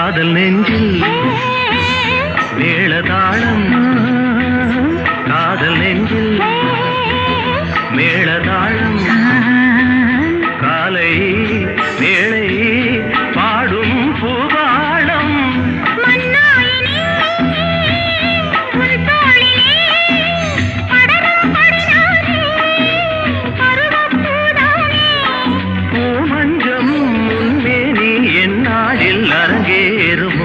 காதல் நெஞ்சில் மேளதாளம் காதல் நெஞ்சில் மேளதாளம் காலை வேளை பாடும் பூபாளம் பூமஞ்சம் முன்னே நீ என்னாளில் அரங்கேறும்